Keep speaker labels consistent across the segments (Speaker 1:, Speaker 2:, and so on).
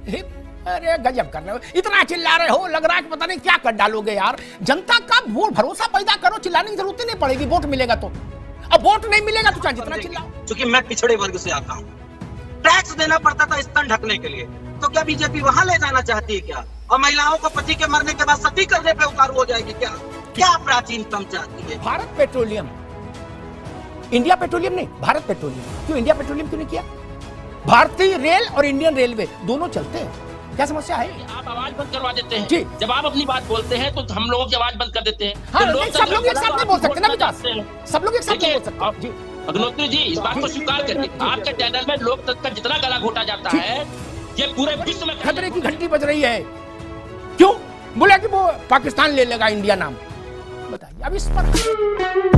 Speaker 1: अरे गजब कर रहे हो, इतना चिल्ला रहे हो, लग रहा है कि पता नहीं क्या कर डालोगे यार। जनता का वोट भरोसा पैदा करो, चिल्लाने की जरूरत ही नहीं पड़ेगी, वोट मिलेगा तो। अब वोट नहीं मिलेगा तो चाहे जितना चिल्लाओ।
Speaker 2: क्योंकि मैं पिछड़े वर्ग से आता हूँ, टैक्स देना पड़ता था स्तन ढकने के लिए, तो क्या बीजेपी वहां ले जाना चाहती है क्या? और महिलाओं को पति के मरने के बाद सती करने पे उतारू हो जाएगी क्या? क्या प्राचीनतम चाहती है?
Speaker 1: भारत पेट्रोलियम, इंडिया पेट्रोलियम नहीं, भारत पेट्रोलियम। क्यों इंडिया पेट्रोलियम क्यों नहीं किया? भारतीय रेल और इंडियन रेलवे दोनों चलते हैं, क्या समस्या है?
Speaker 3: आप आवाज बंद करवा देते हैं
Speaker 1: जी।
Speaker 3: जब आप अपनी बात बोलते हैं तो हम लोगों की आवाज बंद कर देते हैं।
Speaker 1: हाँ,
Speaker 3: तो
Speaker 1: नहीं, सब लोग एक साथ नहीं बोल सकते ना विकास, सब लोग एक साथ नहीं बोल सकते। जी
Speaker 3: अग्निहोत्री जी, इस बात को स्वीकार करिए, आपके चैनल में लोकतंत्र का जितना गला घोटा जाता है ये पूरे विश्व में
Speaker 1: खतरे की घंटी बज रही है। क्यों? बोला कि वो पाकिस्तान ले लेगा इंडिया नाम, बताइए अब इस पर।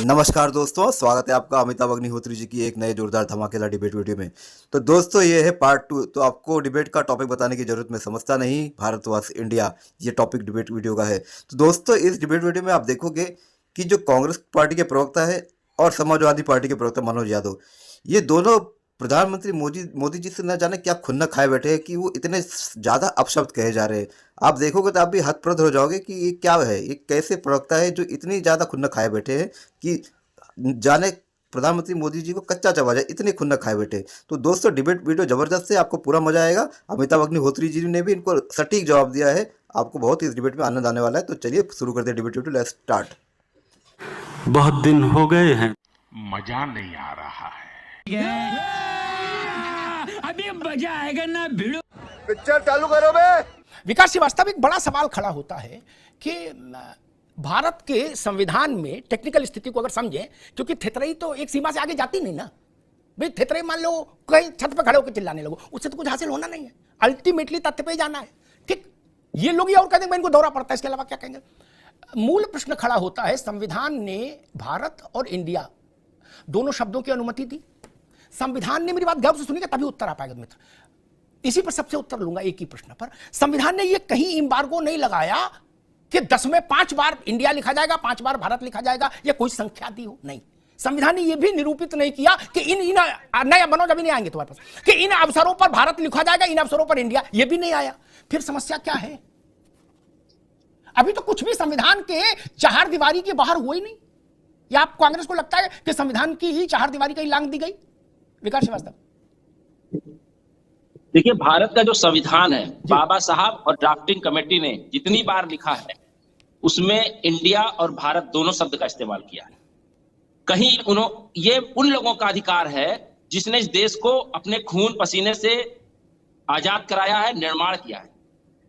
Speaker 4: नमस्कार दोस्तों, स्वागत है आपका अमिताभ अग्निहोत्री जी की एक नए जोरदार धमाकेदार डिबेट वीडियो में। तो दोस्तों ये है पार्ट 2। तो आपको डिबेट का टॉपिक बताने की जरूरत मैं समझता नहीं, भारत वर्सेस इंडिया ये टॉपिक डिबेट वीडियो का है। तो दोस्तों इस डिबेट वीडियो में आप देखोगे कि जो कांग्रेस पार्टी के प्रवक्ता है और समाजवादी पार्टी के प्रवक्ता मनोज यादव, ये दोनों प्रधानमंत्री मोदी जी से न जाने क्या खुन्नक खाए बैठे हैं कि वो इतने ज़्यादा अपशब्द कहे जा रहे हैं। आप देखोगे तो आप भी हतप्रद हो जाओगे कि ये क्या है, ये कैसे प्रवक्ता है जो इतनी ज़्यादा खुन्नक खाए बैठे हैं कि जाने प्रधानमंत्री मोदी जी को कच्चा चबा जाए, इतने खुन्नक खाए बैठे। तो दोस्तों डिबेट वीडियो ज़बरदस्त है, आपको पूरा मजा आएगा। अमिताभ अग्निहोत्री जी ने भी इनको सटीक जवाब दिया है, आपको बहुत ही इस डिबेट में आनंद आने वाला है। तो चलिए शुरू करते हैं डिबेट वीडियो, लेट्स स्टार्ट।
Speaker 5: बहुत दिन हो गए हैं,
Speaker 6: मजा नहीं आ रहा है।
Speaker 7: अभी मजा आएगा ना भिड़ो।
Speaker 8: पिक्चर चालू करो बे।
Speaker 1: विकास श्रीवास्तव, एक बड़ा सवाल खड़ा होता है कि भारत के संविधान में टेक्निकल स्थिति को अगर समझें, क्योंकि थेतरई तो एक सीमा से आगे जाती नहीं ना भाई। थेतरई मान लो कहीं छत पर खड़े होकर चिल्लाने लगो, उससे तो कुछ हासिल होना नहीं है, अल्टीमेटली तथ्य पे जाना है। ठीक, ये लोग ये और कहते हैं इनको दौरा पड़ता है, इसके अलावा क्या कहेंगे? मूल प्रश्न खड़ा होता है, संविधान ने भारत और इंडिया दोनों शब्दों की अनुमति दी। संविधान ने, मेरी बात गौर से सुनिएगा तभी उत्तर आ पाएगा मित्र, इसी पर सबसे उत्तर लूंगा एक ही प्रश्न पर। संविधान ने यह कहीं एम्बार्गो नहीं लगाया कि 10 में 5 बार इंडिया लिखा जाएगा, 5 बार भारत लिखा जाएगा, या कोई संख्या दी हो, नहीं। संविधान ने यह भी निरूपित नहीं किया कि इन नया मनोज अभी नहीं आएंगे तुम्हारे पास, कि इन अवसरों पर भारत लिखा जाएगा, इन अवसरों पर इंडिया, यह भी नहीं आया। फिर समस्या क्या है? अभी तो कुछ भी संविधान के चार दीवारी के बाहर हुआ ही नहीं। या आप कांग्रेस को लगता है कि संविधान की ही चार दीवारी कहीं लांग दी गई? विकास श्रीवास्तव,
Speaker 3: देखिए, भारत का जो संविधान है, बाबा साहब और ड्राफ्टिंग कमेटी ने जितनी बार लिखा है उसमें इंडिया और भारत दोनों शब्द का इस्तेमाल किया है। कहीं ये उन लोगों का अधिकार है जिसने इस देश को अपने खून पसीने से आजाद कराया है, निर्माण किया है,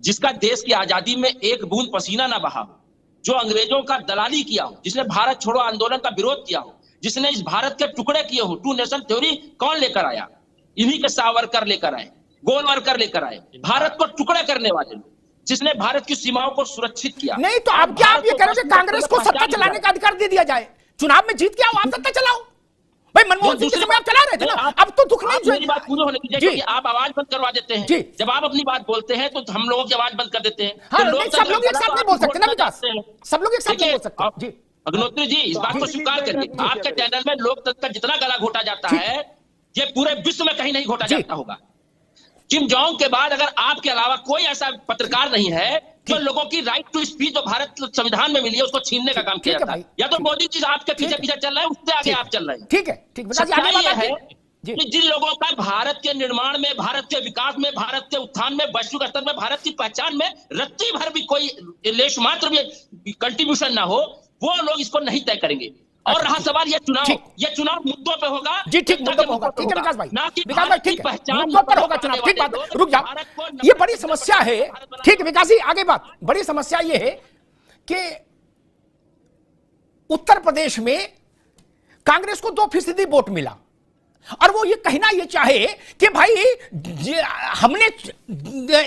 Speaker 3: जिसका देश की आजादी में एक बूंद पसीना ना बहा हो, जो अंग्रेजों का दलाली किया हो, जिसने भारत छोड़ो आंदोलन का विरोध किया हो, जिसने इस भारत के टुकड़े किए हो। 2 नेशन थ्योरी कौन लेकर आया? इन्हीं के सावरकर लेकर आए, गोलवरकर लेकर आए, भारत को टुकड़े करने वाले लोग, जिसने भारत की सीमाओं को सुरक्षित किया।
Speaker 1: नहीं तो अब क्या आप ये कह रहे हो कि कांग्रेस को सत्ता चलाने का अधिकार दे दिया जाए? चुनाव में जीत के आओ, आप सत्ता चलाओ भाई। मनमोहन सिंह के समय आप चला रहे थे ना, अब तो दुख नहीं।
Speaker 3: मेरी बात पूरी होने दीजिए, क्योंकि आप आवाज बंद करवा देते हैं। जब आप अपनी बात बोलते हैं तो हम लोगों की आवाज बंद कर देते हैं।
Speaker 1: हाँ, सब लोग एक साथ नहीं बोल सकते ना विकास, सब लोग एक साथ नहीं बोल सकते। जी
Speaker 3: अग्निहोत्री जी, इस बात को स्वीकार करिए, आपके चैनल में लोकतंत्र का जितना गला घोटा जाता है ये पूरे विश्व में कहीं नहीं घोटा जाता होगा। किम जोंग के बाद अगर आपके अलावा कोई ऐसा पत्रकार नहीं है जो लोगों की राइट टू स्पीच जो भारत संविधान में मिली है उसको छीनने का काम किया जाता है। या तो मोदी जी आपके पीछे पीछे चल रहे हैं, उससे आगे आप चल रहे हैं।
Speaker 1: ठीक है, ठीक है।
Speaker 3: जिन लोगों का भारत के निर्माण में, भारत के विकास में, भारत के उत्थान में, वैश्विक स्तर में, भारत की पहचान में रत्ती भर भी कोई लेश मात्र भी कंट्रीब्यूशन ना हो, वो लोग इसको नहीं तय करेंगे। और रहा सवाल ये चुनाव मुद्दों पे होगा।
Speaker 1: जी ठीक, मुद्दों पे होगा। ठीक है विकास भाई, विकास भाई ठीक है, मुद्दों पर होगा चुनाव। ठीक बात, रुक जाओ, ये बड़ी समस्या है। ठीक है विकास जी, आगे बात। बड़ी समस्या ये है कि उत्तर प्रदेश में कांग्रेस को 2% वोट मिला और वो ये कहना ये चाहे कि भाई हमने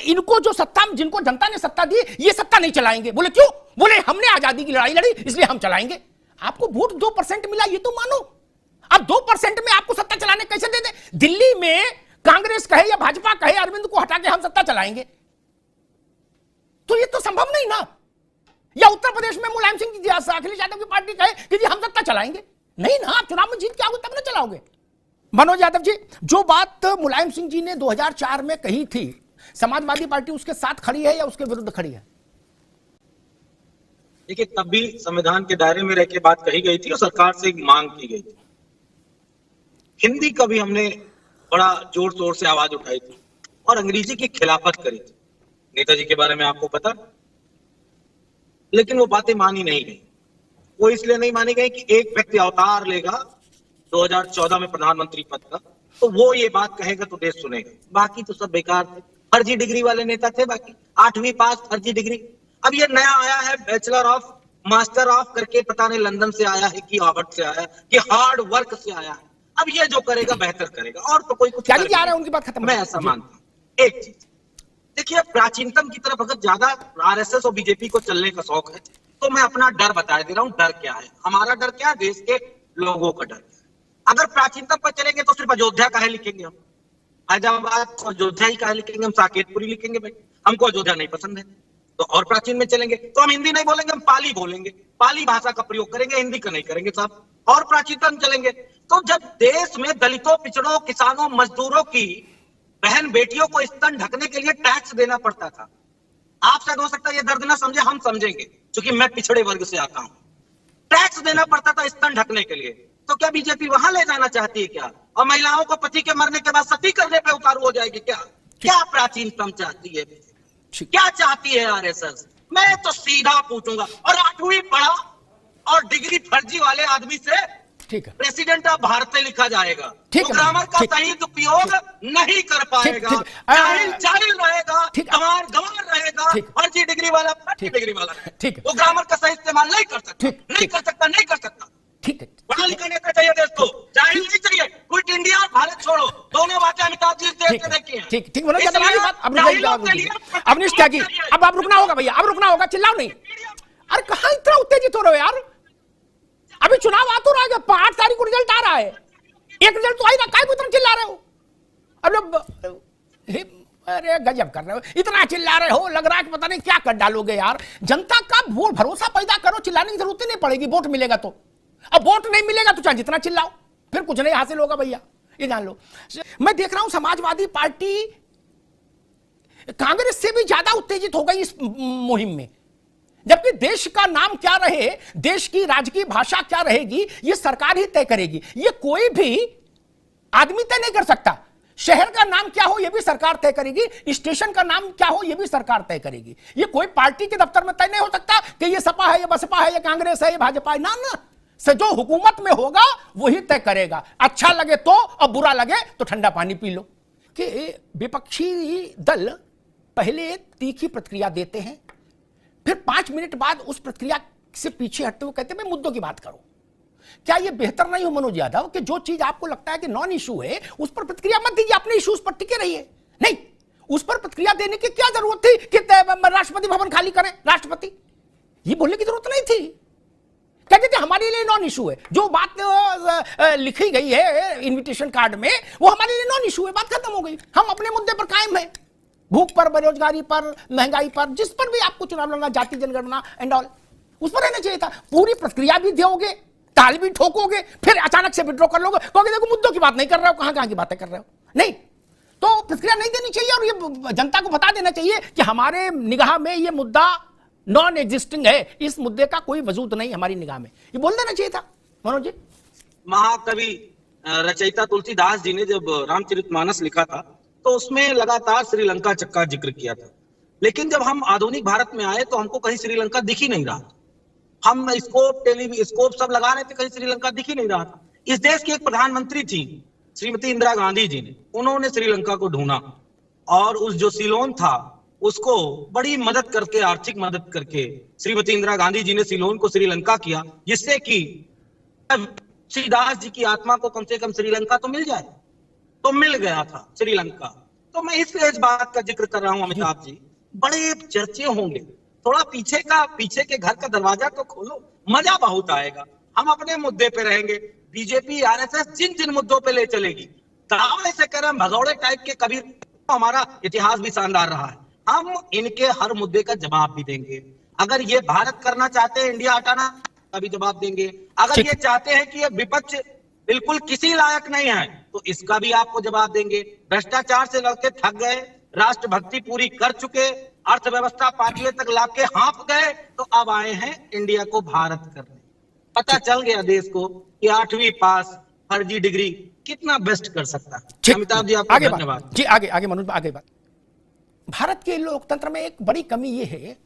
Speaker 1: इनको जो सत्ता, जिनको जनता ने सत्ता दी, ये सत्ता नहीं चलाएंगे। बोले क्यों? बोले हमने आजादी की लड़ाई लड़ी इसलिए हम चलाएंगे। आपको वोट 2% मिला, ये तो मानो। अब 2% में आपको सत्ता चलाने कैसे दे दे? दिल्ली में कांग्रेस कहे या भाजपा कहे अरविंद को हटा के हम सत्ता चलाएंगे, तो ये तो संभव नहीं ना। या उत्तर प्रदेश में मुलायम सिंह जी, अखिलेश यादव की पार्टी कहे कि जी हम सत्ता चलाएंगे, नहीं ना। आप चुनाव में जीत के आओगे तब ना चलाओगे। मनोज यादव जी, जो बात मुलायम सिंह जी ने 2004 में कही थी, समाजवादी पार्टी उसके साथ खड़ी है या उसके विरुद्ध खड़ी है?
Speaker 2: देखिए, तब भी संविधान के दायरे में रह के बात कही गई थी और सरकार से एक मांग की गई थी। हिंदी का भी हमने बड़ा जोर शोर से आवाज उठाई थी और अंग्रेजी की खिलाफत करी थी। नेताजी के बारे में आपको पता, लेकिन वो बातें मानी नहीं गई। वो इसलिए नहीं मानी गई कि एक व्यक्ति अवतार लेगा 2014 में प्रधानमंत्री पद का, तो वो ये बात कहेगा तो देश सुनेगा। बाकी तो सब बेकार थे, फर्जी डिग्री वाले नेता थे। बाकी 8वीं पास फर्जी डिग्री। अब ये नया आया है बैचलर ऑफ मास्टर ऑफ करके, पता नहीं लंदन से आया है कि हार्वर्ड से आया है कि हार्ड वर्क से आया है। अब ये जो करेगा बेहतर करेगा, और तो कोई कुछ
Speaker 1: क्या नहीं जा रहा है, उनकी बात खत्म।
Speaker 2: मैं ऐसा मानता हूँ। एक चीज देखिए, प्राचीनतम की तरफ अगर ज्यादा आरएसएस और बीजेपी को चलने का शौक है तो मैं अपना डर बता दे रहा हूँ। डर क्या है हमारा? डर क्या है? देश के लोगों का डर। अगर प्राचीनतम पर चलेंगे तो सिर्फ अयोध्या काहे लिखेंगे हम? हैदराबाद अयोध्या ही काहे लिखेंगे हम? साकेतपुरी लिखेंगे भाई, हमको अयोध्या नहीं पसंद है। तो और प्राचीन में चलेंगे तो हम हिंदी नहीं बोलेंगे, हम पाली बोलेंगे, पाली भाषा का प्रयोग करेंगे, हिंदी का नहीं करेंगे साहब। और प्राचीनतम चलेंगे तो जब देश में दलितों, पिछड़ों, किसानों, मजदूरों की बहन बेटियों को स्तन ढकने के लिए टैक्स देना पड़ता था। आप शायद हो सकता है ये दर्द ना समझे, हम समझेंगे क्योंकि मैं पिछड़े वर्ग से आता हूं। टैक्स देना पड़ता था स्तन ढकने के लिए। तो क्या बीजेपी वहां ले जाना चाहती है क्या? और महिलाओं को पति के मरने के बाद सती करने पे उतारू हो जाएगी क्या? क्या प्राचीनतम चाहती है? क्या चाहती है आरएसएस? मैं तो सीधा पूछूंगा। और 8वीं पढ़ा और डिग्री फर्जी वाले आदमी से
Speaker 1: ठीक है,
Speaker 2: प्रेसिडेंट ऑफ भारत लिखा जाएगा,
Speaker 1: ठीक
Speaker 2: तो
Speaker 1: है,
Speaker 2: ग्रामर का
Speaker 1: ठीक,
Speaker 2: सही उपयोग नहीं कर पाएगा। जाहिल जाहिल रहेगा, गंवार गंवार रहेगा, फर्जी डिग्री वाला फर्जी डिग्री वाला
Speaker 1: ठीक है,
Speaker 2: वो ग्रामर का सही इस्तेमाल नहीं कर सकता, नहीं कर सकता, नहीं कर सकता।
Speaker 1: ठीक है,
Speaker 2: पढ़ा लिखा नेता चाहिए देश को, जाहिल नहीं चाहिए। क्विट इंडिया और भारत छोड़ो, दोनों बातें अमिताभ जी देश के देखी हैं।
Speaker 1: ठीक ठीक मनोज यादव, आगे बात अब अवनीश त्यागी, अब आप रुकना होगा भैया, अब रुकना होगा, चिल्लाओ नहीं। अरे कहाँ इतना उत्तेजित हो रहे हो यार? अभी चुनाव आ तो रहा है, 8 तारीख को रिजल्ट आ रहा है, एक रिजल्ट तो आ ही रहा, काय को इतना चिल्ला रहे हो? अब अरे गजब कर रहे हो, इतना चिल्ला रहे हो, लग रहा है कि पता नहीं क्या कर डालोगे यार। जनता का वोट भरोसा पैदा करो, चिल्लाने की जरूरत नहीं पड़ेगी, वोट मिलेगा तो। अब वोट नहीं मिलेगा तो चाहे जितना चिल्लाओ, फिर कुछ नहीं हासिल होगा भैया, ये जान लो। मैं देख रहा हूं समाजवादी पार्टी कांग्रेस से भी ज्यादा उत्तेजित हो गई इस मुहिम में, जबकि देश का नाम क्या रहे, देश की राजकीय भाषा क्या रहेगी, ये सरकार ही तय करेगी। ये कोई भी आदमी तय नहीं कर सकता। शहर का नाम क्या हो, ये भी सरकार तय करेगी, स्टेशन का नाम क्या हो, ये भी सरकार तय करेगी। ये कोई पार्टी के दफ्तर में तय नहीं हो सकता कि ये सपा है, ये बसपा है, ये कांग्रेस है, ये भाजपा है। ना ना, से जो हुकूमत में होगा वही तय करेगा। अच्छा लगे तो और बुरा लगे तो ठंडा पानी पी लो। कि विपक्षी दल पहले तीखी प्रतिक्रिया देते हैं, फिर 5 मिनट बाद उस प्रतिक्रिया से पीछे हटते हुए कहते हैं भाई मुद्दों की बात करो। क्या यह बेहतर नहीं हो मनोज यादव कि जो चीज आपको लगता है कि नॉन इशू है उस पर प्रतिक्रिया मत दीजिए, अपने इशूज पर टिके रहिए। नहीं, उस पर प्रतिक्रिया देने की क्या जरूरत थी कि राष्ट्रपति भवन खाली करें? राष्ट्रपति ये बोलने की जरूरत नहीं थी। कहते थे हमारे लिए नॉन इशू है, जो बात लिखी गई है इनविटेशन कार्ड में वो हमारे लिए नॉन इशू है, बात खत्म हो गई। हम अपने मुद्दे पर कायम है, भूख पर, बेरोजगारी पर, महंगाई पर, जिस पर भी आपको चुनाव लड़ना, जाति जनगणना एंड ऑल, उस पर रहना चाहिए था। पूरी प्रक्रिया भी दोगे, ताल भी ठोकोगे, फिर अचानक से विड्रॉ कर लोगे, कहोगे देखो मुद्दों की बात नहीं कर रहे हो, कहां की बातें कर रहे हो। नहीं, तो प्रतिक्रिया नहीं देनी चाहिए और ये जनता को बता देना चाहिए कि हमारे निगाह में ये मुद्दा नॉन एग्जिस्टिंग है, इस मुद्दे का कोई वजूद नहीं हमारी निगाह में, ये बोल देना चाहिए था मनोज जी।
Speaker 2: महाकवि रचयिता तुलसीदास जी ने जब रामचरितमानस लिखा था तो उसमें लगातार श्रीलंका का जिक्र किया था, लेकिन जब हम आधुनिक भारत में आए तो हमको कहीं श्रीलंका दिख ही नहीं रहा। हम स्कोप सब लगा रहे थे, कहीं श्रीलंका दिख ही नहीं रहा था। इस देश की एक प्रधानमंत्री थी श्रीमती इंदिरा गांधी जी ने, उन्होंने श्रीलंका को ढूंढा और उस जो सिलोन था उसको बड़ी मदद करके, आर्थिक मदद करके श्रीमती इंदिरा गांधी जी ने सिलोन को श्रीलंका किया, जिससे कि तुलसीदास जी की आत्मा को कम से कम श्रीलंका तो मिल जाए। तो मिल गया था श्रीलंका। तो मैं इसलिए इस बात का जिक्र कर रहा हूं अमिताभ जी, बड़े चर्चे होंगे, थोड़ा पीछे के घर का दरवाजा तो खोलो, मजा बहुत आएगा। हम अपने मुद्दे पे रहेंगे, बीजेपी आरएसएस जिन जिन मुद्दों पे ले चलेगी, दावे से करें भगौड़े टाइप के कबीर, हमारा इतिहास भी शानदार रहा है, हम इनके हर मुद्दे का जवाब भी देंगे। अगर ये भारत करना चाहते हैं, इंडिया हटाना का भी जवाब देंगे। अगर ये चाहते हैं कि ये विपक्ष बिल्कुल किसी लायक नहीं है, तो इसका भी आपको जवाब देंगे। भ्रष्टाचार से लड़के थक गए, राष्ट्रभक्ति पूरी कर चुके, अर्थव्यवस्था पांचवें तक लाके हाँफ गए, तो अब आए हैं इंडिया को भारत करने। पता चल गया देश को कि 8वीं पास फर्जी डिग्री कितना बेस्ट कर सकता है। अमिताभ जी आपको
Speaker 1: आगे
Speaker 2: धन्यवाद।
Speaker 1: बात जी, आगे मनोज आगे बात। भारत के लोकतंत्र में एक बड़ी कमी यह है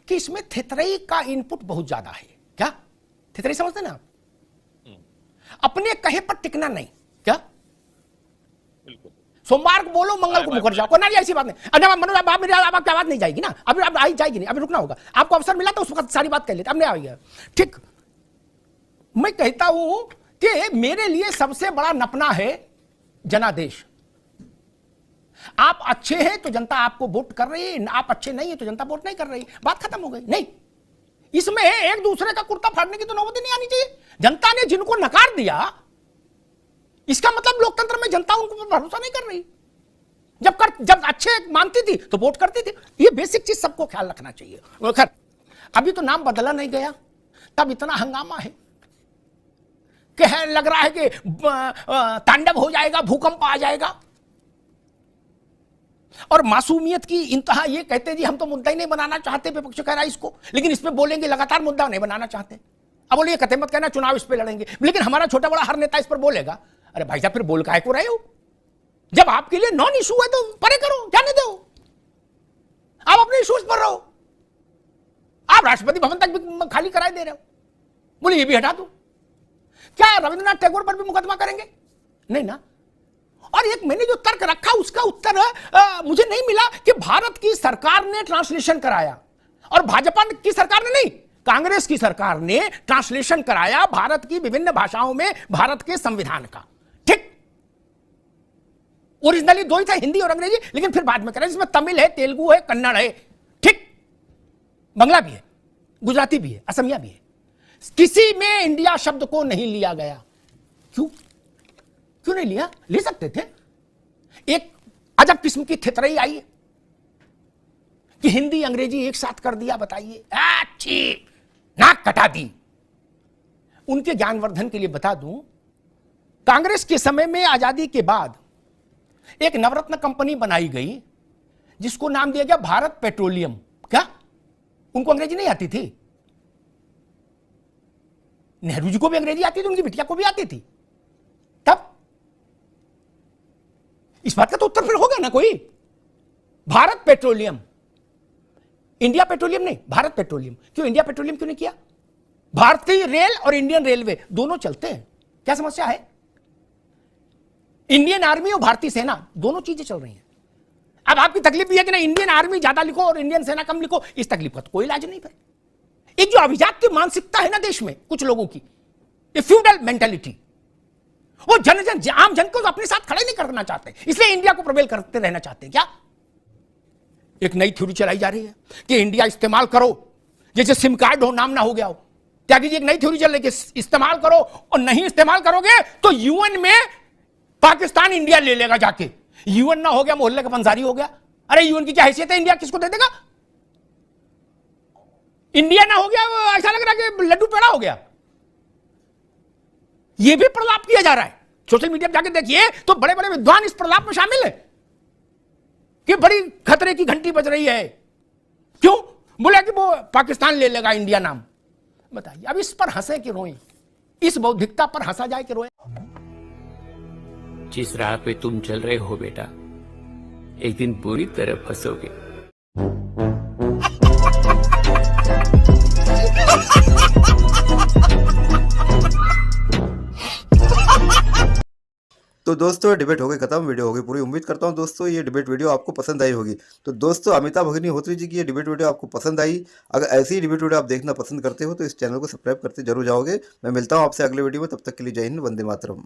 Speaker 1: कि इसमें थेथरई का इनपुट बहुत ज्यादा है। क्या थेथरई समझते ना आप? अपने कहे पर टिकना नहीं। क्या सोमवार को बोलो मंगल को मुकर जाओ, कोई ना ऐसी बात नहीं। अच्छा मनोज आप मेरी आपकी आवाज नहीं जाएगी ना, अभी अब आई जाएगी नहीं, अभी रुकना होगा। आपको अवसर मिला तो उस वक्त सारी बात कर लेते, अब नहीं आएगी। ठीक, मैं कहता हूं कि मेरे लिए सबसे बड़ा नपना है जनादेश। आप अच्छे हैं तो जनता आपको वोट कर रही है, आप अच्छे नहीं है तो जनता वोट नहीं कर रही, बात खत्म हो गई। नहीं, इसमें एक दूसरे का कुर्ता फाड़ने की तो नौबत नहीं आनी चाहिए। जनता ने जिनको नकार दिया, इसका मतलब लोकतंत्र में जनता उनको पर भरोसा नहीं कर रही। जब अच्छे मानती थी तो वोट करती थी। ये बेसिक चीज सबको ख्याल रखना चाहिए। खैर, अभी तो नाम बदला नहीं गया, तब इतना हंगामा है कि लग रहा है कि तांडव हो जाएगा, भूकंप आ जाएगा। और मासूमियत की इंतहा ये कहते जी हम तो मुद्दा ही नहीं बनाना चाहते, विपक्ष कह रहा है इसको, लेकिन इसमें बोलेंगे लगातार मुद्दा नहीं बनाना चाहते। अब बोलिए कतई मत कहना चुनाव इस पे लड़ेंगे, लेकिन हमारा छोटा बड़ा हर नेता इस पर बोलेगा। अरे भाई साहब फिर बोल काहे को रहे हो? जब आपके लिए नॉन इशू है तो परे करो, जाने दो, आप अपने इशूज पर रहो। आप राष्ट्रपति भवन तक भी खाली कराए दे रहे हो, बोले ये भी हटा दो। क्या रविंद्रनाथ टैगोर पर भी मुकदमा करेंगे? नहीं ना। और एक मैंने जो तर्क रखा उसका उत्तर मुझे नहीं मिला कि भारत की सरकार ने ट्रांसलेशन कराया और भाजपा की सरकार ने नहीं, कांग्रेस की सरकार ने ट्रांसलेशन कराया भारत की विभिन्न भाषाओं में भारत के संविधान का। ठीक, ओरिजिनली दो ही था, हिंदी और अंग्रेजी, लेकिन फिर बाद में करा, जिसमें तमिल है, तेलुगु है, कन्नड़ है, ठीक, बंगला भी है, गुजराती भी है, असमिया भी है। किसी में इंडिया शब्द को नहीं लिया गया। क्यों नहीं लिया? ले सकते थे। एक अजब किस्म की थेतरई आई है कि हिंदी अंग्रेजी एक साथ कर दिया। बताइए, अच्छी नाक कटा दी। उनके ज्ञानवर्धन के लिए बता दूं, कांग्रेस के समय में आजादी के बाद एक नवरत्न कंपनी बनाई गई जिसको नाम दिया गया भारत पेट्रोलियम। क्या उनको अंग्रेजी नहीं आती थी? नेहरू जी को भी अंग्रेजी आती थी, उनकी बिटिया को भी आती थी। तब इस बात का तो उत्तर फिर होगा ना कोई। भारत पेट्रोलियम, इंडिया पेट्रोलियम नहीं, भारत पेट्रोलियम। क्यों इंडिया पेट्रोलियम क्यों नहीं किया? भारतीय रेल और इंडियन रेलवे दोनों चलते हैं, क्या समस्या है? इंडियन आर्मी और भारतीय सेना दोनों चीजें चल रही हैं। अब आपकी तकलीफ भी है कि ना इंडियन आर्मी ज्यादा लिखो और इंडियन सेना कम लिखो, इस तकलीफ का तो कोई इलाज नहीं। फिर एक जो अभिजात की मानसिकता है ना देश में कुछ लोगों की, ये फ्यूडल मेंटालिटी, वो आम जन को तो अपने साथ खड़े नहीं करना चाहते, इसलिए इंडिया को प्रबल करते रहना चाहते हैं। क्या एक नई थ्योरी चलाई जा रही है कि इंडिया इस्तेमाल करो, जैसे सिम कार्ड हो, नाम ना हो गया हो। त्यागी जी, एक नई थ्योरी चल रही है कि इस्तेमाल करो, और नहीं इस्तेमाल करोगे तो यूएन में पाकिस्तान इंडिया ले लेगा जाके। यूएन ना हो गया, मोहल्ले का पंसारी हो गया। अरे यूएन की क्या हैसियत है? इंडिया किसको दे देगा? इंडिया ना हो गया, ऐसा लग रहा है कि लड्डू पेड़ा हो गया। यह भी प्रलाप किया जा रहा है, सोशल मीडिया पर जाके देखिए तो बड़े बड़े विद्वान इस प्रलाप में शामिल है कि बड़ी खतरे की घंटी बज रही है। क्यों? बोला कि वो पाकिस्तान ले लेगा इंडिया नाम। बताइए, अब इस पर हंसे कि रोएं? इस बौद्धिकता पर हंसा जाए कि रोएं?
Speaker 7: जिस राह पे तुम चल रहे हो बेटा, एक दिन बुरी तरह फंसोगे।
Speaker 4: तो दोस्तों डिबेट हो गई खत्म, वीडियो हो गई पूरी। उम्मीद करता हूं दोस्तों ये डिबेट वीडियो आपको पसंद आई होगी। तो दोस्तों अमिताभ अग्निहोत्री जी की ये डिबेट वीडियो आपको पसंद आई? अगर ऐसी ही डिबेट वीडियो आप देखना पसंद करते हो तो इस चैनल को सब्सक्राइब करते जरूर जाओगे। मैं मिलता हूं आपसे अगले वीडियो में, तब तक के लिए जय हिंद, वंदे मातरम।